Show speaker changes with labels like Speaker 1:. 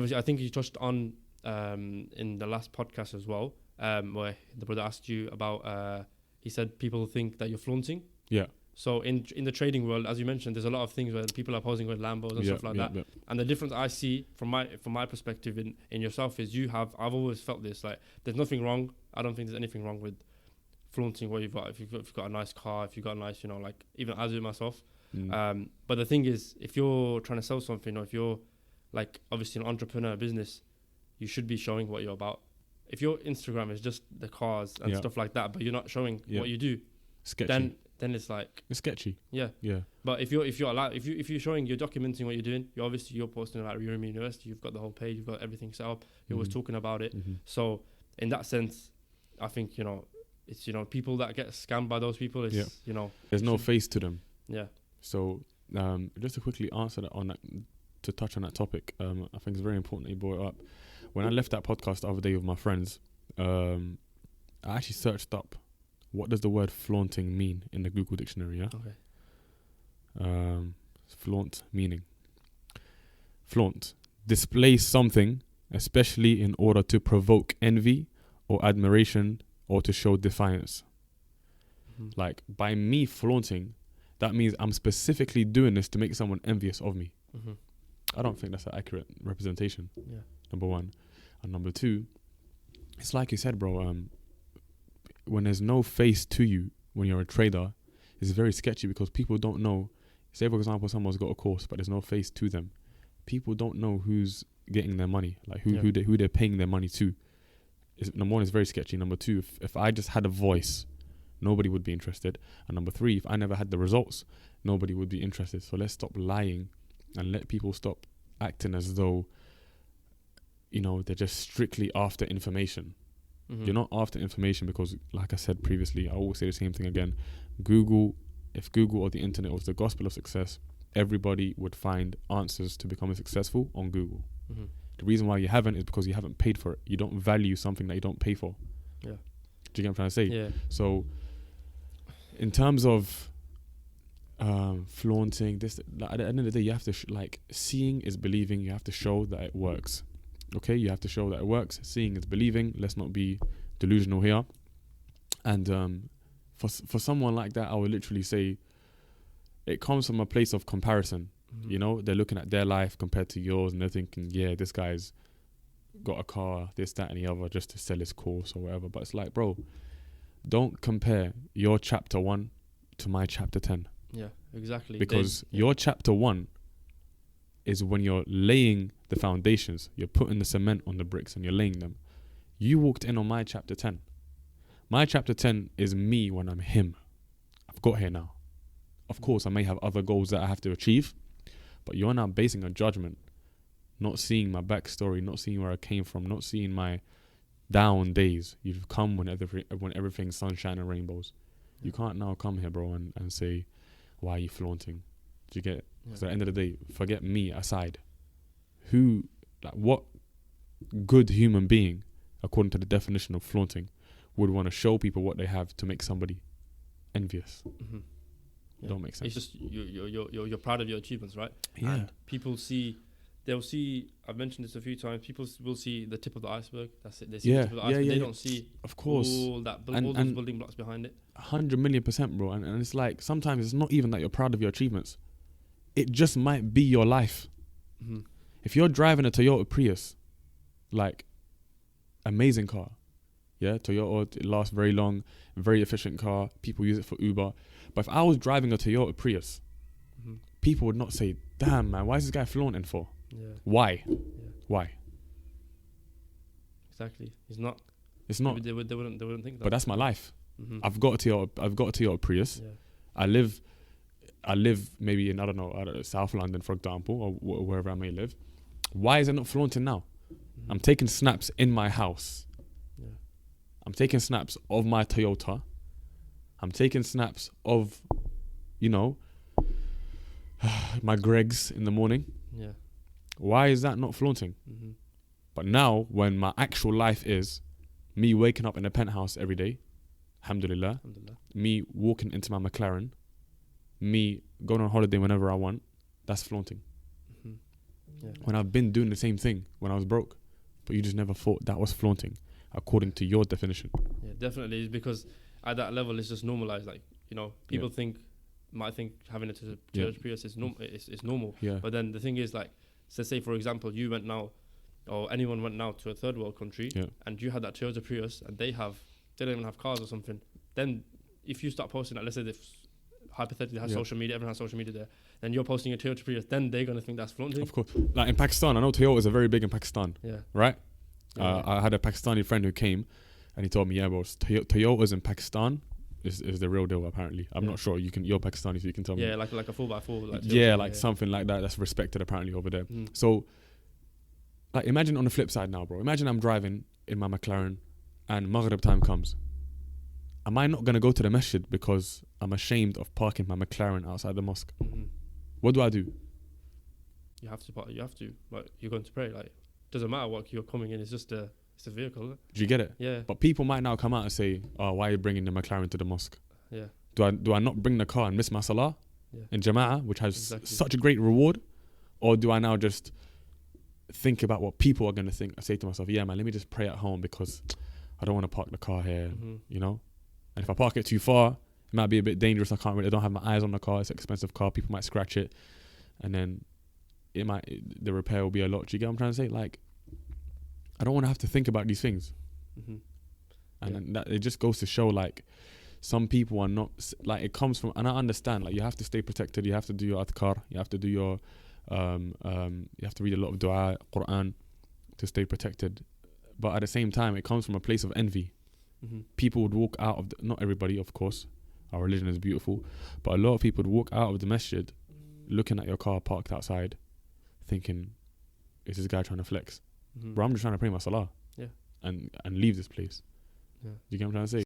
Speaker 1: obviously, I think you touched on in the last podcast as well, where the brother asked you about. He said people think that you're flaunting.
Speaker 2: Yeah.
Speaker 1: So in the trading world, as you mentioned, there's a lot of things where people are posing with Lambos and stuff like that. Yeah. And the difference I see from my perspective in yourself is I've always felt this, like, there's nothing wrong. I don't think there's anything wrong with flaunting what you've got. If you've got a nice car, if you've got a nice, like, even I do it myself. But the thing is, if you're trying to sell something, or if you're like obviously an entrepreneur business, you should be showing what you're about. If your Instagram is just the cars and stuff like that, but you're not showing what you do,
Speaker 2: sketchy.
Speaker 1: Then it's like,
Speaker 2: it's sketchy. Yeah.
Speaker 1: But if you're showing, you're documenting what you're doing. You're posting about Yarimi University. You've got the whole page. You've got everything set up. You're always talking about it. So in that sense, I think it's people that get scammed by those people. It's
Speaker 2: there's no face to them.
Speaker 1: Yeah.
Speaker 2: So just to quickly answer that to touch on that topic, I think it's very important that you brought it up. When I left that podcast the other day with my friends, I actually searched up what does the word flaunting mean in the Google dictionary. Yeah.
Speaker 1: Okay.
Speaker 2: Flaunt meaning. Flaunt, display something, especially in order to provoke envy or admiration or to show defiance. Like, by me flaunting, that means I'm specifically doing this to make someone envious of me. I don't think that's an accurate representation.
Speaker 1: Yeah.
Speaker 2: Number one. And number two, it's like you said, bro, when there's no face to you when you're a trader, it's very sketchy because people don't know. Say, for example, someone's got a course, but there's no face to them. People don't know who's getting their money, like who they're paying their money to. Number one, it's very sketchy. Number two, if I just had a voice, nobody would be interested. And number three, if I never had the results, nobody would be interested. So let's stop lying and let people stop acting as though, they're just strictly after information. You're not after information because, like I said previously, I always say the same thing again. If Google or the internet was the gospel of success, everybody would find answers to becoming successful on Google. The reason why you haven't is because you haven't paid for it. You don't value something that you don't pay for.
Speaker 1: Yeah.
Speaker 2: Do you get what I'm trying to say?
Speaker 1: Yeah.
Speaker 2: So, in terms of flaunting, this, like, at the end of the day, you have to seeing is believing. You have to show that it works. Okay, you have to show that it works. Seeing is believing. Let's not be delusional here. And for someone like that, I would literally say it comes from a place of comparison. They're looking at their life compared to yours, and they're thinking, yeah, this guy's got a car, this, that, and the other, just to sell his course or whatever. But it's like, bro, don't compare your chapter 1 to my chapter 10.
Speaker 1: Yeah, exactly.
Speaker 2: Because your chapter 1 is when you're laying the foundations, you're putting the cement on the bricks and you're laying them. You walked in on my chapter 10. My chapter 10 is me when I'm him. I've got here now. Of course, I may have other goals that I have to achieve, but you're now basing a judgment, not seeing my backstory, not seeing where I came from, not seeing my down days. You've come when everything's sunshine and rainbows. You can't now come here, bro, and say, why are you flaunting? Do you get it? Because at the end of the day, forget me aside. What good human being, according to the definition of flaunting, would want to show people what they have to make somebody envious? Don't make sense.
Speaker 1: It's just you're proud of your achievements, right?
Speaker 2: Yeah.
Speaker 1: And people they'll see. I've mentioned this a few times. People will see the tip of the iceberg. That's it. They see the tip of the iceberg. They don't see,
Speaker 2: of course,
Speaker 1: all those building blocks behind it.
Speaker 2: 100,000,000%, bro. And it's like sometimes it's not even that you're proud of your achievements. It just might be your life. If you're driving a Toyota Prius, like, amazing car, yeah, Toyota, it lasts very long, very efficient car. People use it for Uber. But if I was driving a Toyota Prius, people would not say, damn, man, why is this guy flaunting for?
Speaker 1: Yeah.
Speaker 2: Why?
Speaker 1: Yeah.
Speaker 2: Why?
Speaker 1: Exactly. It's not.
Speaker 2: They
Speaker 1: wouldn't think that.
Speaker 2: But that's my life. I've got a Toyota Prius.
Speaker 1: Yeah.
Speaker 2: I live maybe in, I don't know, South London, for example, or wherever I may live. Why is it not flaunting now? I'm taking snaps in my house.
Speaker 1: Yeah.
Speaker 2: I'm taking snaps of my Toyota. I'm taking snaps of, my Gregs in the morning.
Speaker 1: Yeah.
Speaker 2: Why is that not flaunting? But now, when my actual life is me waking up in a penthouse every day, alhamdulillah, me walking into my McLaren, me going on holiday whenever I want, that's flaunting. when I've been doing the same thing when I was broke, but you just never thought that was flaunting according to your definition.
Speaker 1: Yeah, definitely. It's because at that level it's just normalized. Like, you know, people might think having a Toyota Prius is normal.
Speaker 2: Yeah.
Speaker 1: But then the thing is, like, so say for example you went now, or anyone went now to a third world country, and you had that Toyota Prius and they don't even have cars or something, then if you start posting that, let's say if hypothetically has social media, everyone has social media there, then you're posting a Toyota Prius, then they're going to think that's flaunting. Of
Speaker 2: course. Like in Pakistan, I know Toyotas are very big in Pakistan.
Speaker 1: Yeah.
Speaker 2: Right? I had a Pakistani friend who came and he told me, yeah, bro, Toyotas in Pakistan is the real deal, apparently. I'm not sure. You're Pakistani, so you can tell me.
Speaker 1: Yeah, like a 4x4. Like
Speaker 2: Toyota, something like that. That's respected, apparently, over there. So, like, imagine on the flip side now, bro. Imagine I'm driving in my McLaren and Maghrib time comes. Am I not going to go to the masjid because I'm ashamed of parking my McLaren outside the mosque? What do I do?
Speaker 1: You have to park. You have to. Like, you're going to pray. Like, doesn't matter what you're coming in. It's just it's a vehicle.
Speaker 2: Do you get it?
Speaker 1: Yeah.
Speaker 2: But people might now come out and say, "Oh, why are you bringing the McLaren to the mosque?"
Speaker 1: Yeah.
Speaker 2: Do I not bring the car and miss my salah in Jama'ah, which has such a great reward, or do I now just think about what people are going to think? I say to myself, "Yeah, man, let me just pray at home because I don't want to park the car here." You know, and if I park it too far, it might be a bit dangerous. I don't have my eyes on the car. It's an expensive car. People might scratch it, and then the repair will be a lot. Do you get what I'm trying to say? Like, I don't want to have to think about these things. And then that it just goes to show, like, some people are not, like, it comes from, and I understand, like, you have to stay protected, you have to do your adhkar, you have to do your you have to read a lot of dua, Quran, to stay protected. But at the same time, it comes from a place of envy. People would walk out of not everybody, of course, our religion is beautiful, but a lot of people would walk out of the masjid looking at your car parked outside thinking, is this guy trying to flex? Bro, I'm just trying to pray my salah and leave this place. Do you get what I'm trying to say?